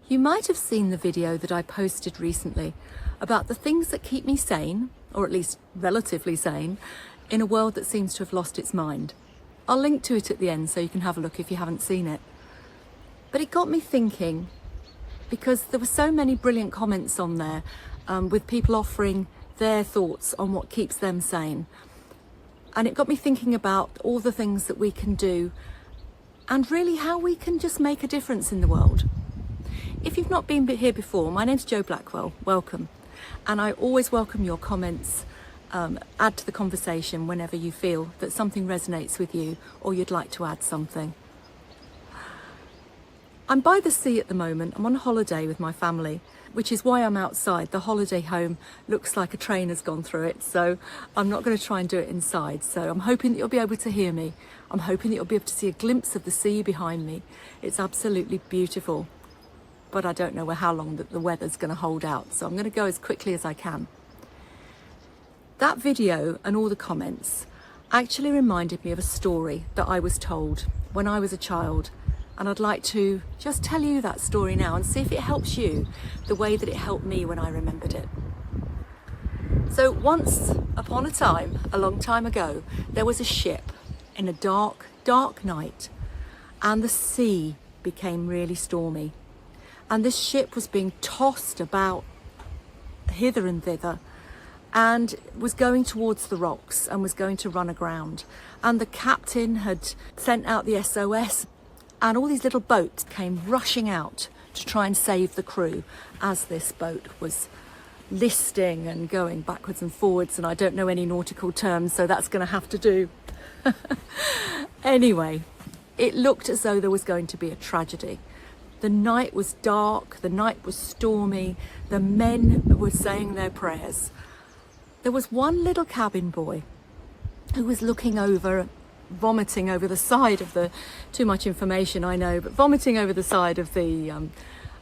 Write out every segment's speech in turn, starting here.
You might have seen the video that I posted recently about the things that keep me sane, or at least relatively sane, in a world that seems to have lost its mind. I'll link to it at the end so you can have a look if you haven't seen it. But it got me thinking, because there were so many brilliant comments on there with people offering their thoughts on what keeps them sane. And it got me thinking about all the things that we can do and really how we can just make a difference in the world. If you've not been here before, my name's Jo Blackwell, welcome. And I always welcome your comments, add to the conversation whenever you feel that something resonates with you or you'd like to add something. I'm by the sea at the moment. I'm on holiday with my family, which is why I'm outside. The holiday home looks like a train has gone through it, so I'm not going to try and do it inside. So I'm hoping that you'll be able to hear me. I'm hoping that you'll be able to see a glimpse of the sea behind me. It's absolutely beautiful, but I don't know how long the weather's going to hold out, so I'm going to go as quickly as I can. That video and all the comments actually reminded me of a story that I was told when I was a child. And I'd like to just tell you that story now and see if it helps you the way that it helped me when I remembered it. So once upon a time, a long time ago, there was a ship in a dark, dark night, and the sea became really stormy. And this ship was being tossed about hither and thither and was going towards the rocks and was going to run aground. And the captain had sent out the SOS. And all these little boats came rushing out to try and save the crew as this boat was listing and going backwards and forwards. And I don't know any nautical terms, so that's going to have to do. Anyway, it looked as though there was going to be a tragedy. The night was dark, the night was stormy, the men were saying their prayers. There was one little cabin boy who was looking over, vomiting over the side of the, too much information I know, but vomiting over the side of the,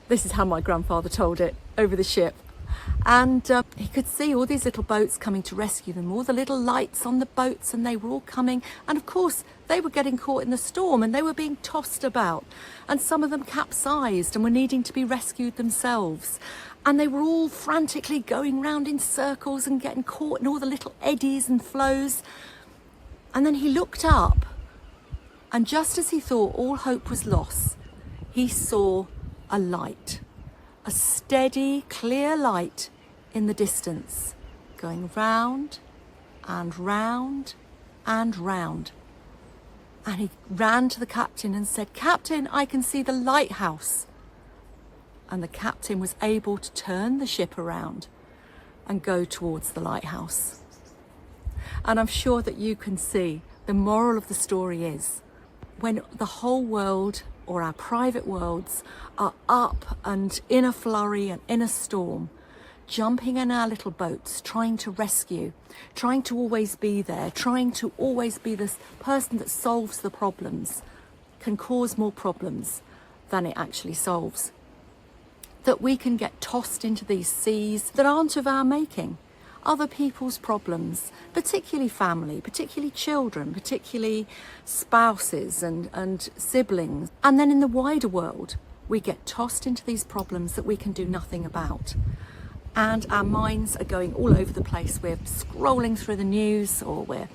this is how my grandfather told it, over the ship. And he could see all these little boats coming to rescue them, all the little lights on the boats, and they were all coming. And of course, they were getting caught in the storm and they were being tossed about. And some of them capsized and were needing to be rescued themselves. And they were all frantically going round in circles and getting caught in all the little eddies and flows. And then he looked up, and just as he thought all hope was lost, he saw a light, a steady, clear light in the distance, going round and round and round. And he ran to the captain and said, "Captain, I can see the lighthouse." And the captain was able to turn the ship around and go towards the lighthouse. And I'm sure that you can see the moral of the story is when the whole world or our private worlds are up and in a flurry and in a storm, jumping in our little boats, trying to rescue, trying to always be there, trying to always be this person that solves the problems, can cause more problems than it actually solves. That we can get tossed into these seas that aren't of our making. Other people's problems, particularly family, particularly children, particularly spouses and siblings. And then in the wider world, we get tossed into these problems that we can do nothing about. And our minds are going all over the place. We're scrolling through the news, or we're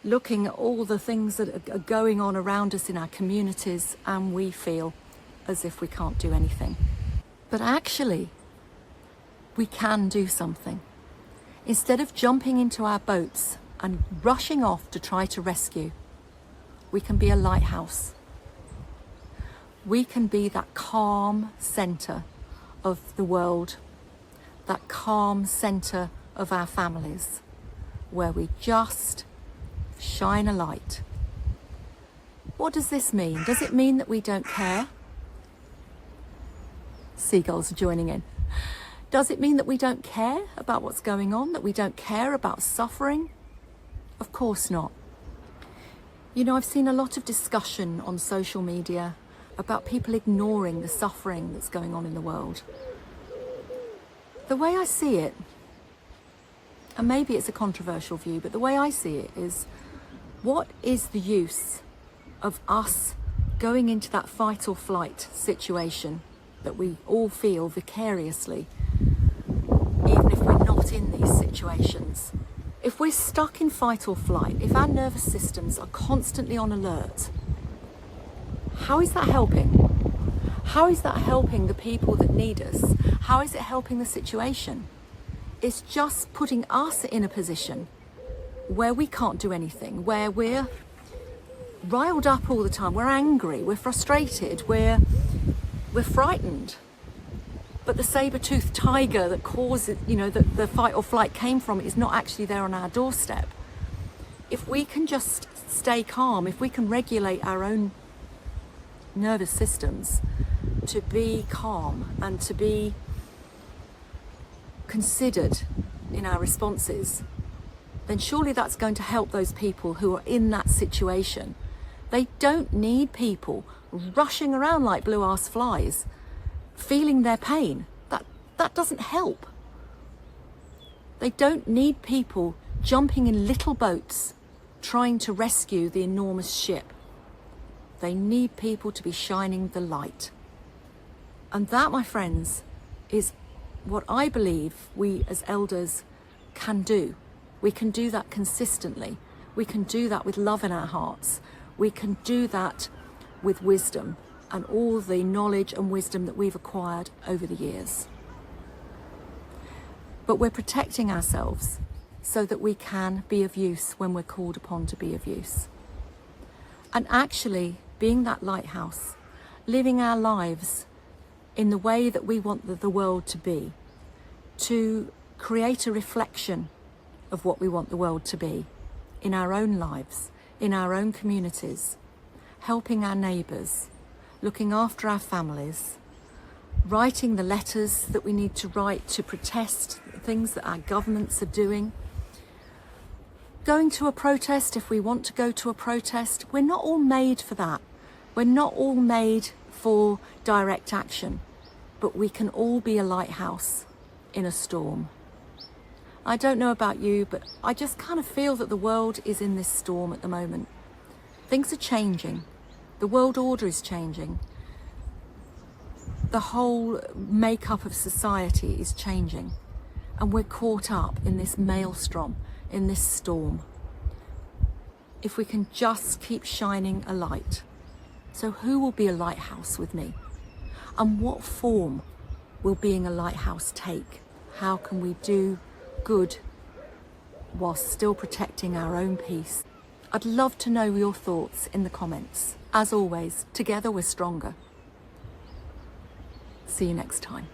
looking at all the things that are going on around us in our communities, and we feel as if we can't do anything. But actually, we can do something. Instead of jumping into our boats and rushing off to try to rescue, we can be a lighthouse. We can be that calm centre of the world, that calm centre of our families, where we just shine a light. What does this mean? Does it mean that we don't care? Seagulls are joining in. Does it mean that we don't care about what's going on, that we don't care about suffering? Of course not. You know, I've seen a lot of discussion on social media about people ignoring the suffering that's going on in the world. The way I see it, and maybe it's a controversial view, but the way I see it is, what is the use of us going into that fight or flight situation that we all feel vicariously, even if we're not in these situations. If we're stuck in fight or flight, if our nervous systems are constantly on alert, how is that helping? How is that helping the people that need us? How is it helping the situation? It's just putting us in a position where we can't do anything, where we're riled up all the time, we're angry, we're frustrated, we're frightened. But the saber-toothed tiger that caused it, that the fight or flight came from, is not actually there on our doorstep. If we can just stay calm, if we can regulate our own nervous systems to be calm and to be considered in our responses, then surely that's going to help those people who are in that situation. They don't need people rushing around like blue-ass flies, feeling their pain. That doesn't help. They don't need people jumping in little boats trying to rescue the enormous ship. They need people to be shining the light. And that, my friends, is what I believe we as elders can do. We can do that consistently. We can do that with love in our hearts. We can do that with wisdom and all the knowledge and wisdom that we've acquired over the years. But we're protecting ourselves so that we can be of use when we're called upon to be of use. And actually being that lighthouse, living our lives in the way that we want the world to be, to create a reflection of what we want the world to be in our own lives, in our own communities, helping our neighbours, looking after our families, writing the letters that we need to write to protest things that our governments are doing, going to a protest if we want to go to a protest. We're not all made for that. We're not all made for direct action, but we can all be a lighthouse in a storm. I don't know about you, but I just kind of feel that the world is in this storm at the moment. Things are changing. The world order is changing. The whole makeup of society is changing. And we're caught up in this maelstrom, in this storm. If we can just keep shining a light. So who will be a lighthouse with me? And what form will being a lighthouse take? How can we do good whilst still protecting our own peace? I'd love to know your thoughts in the comments. As always, together we're stronger. See you next time.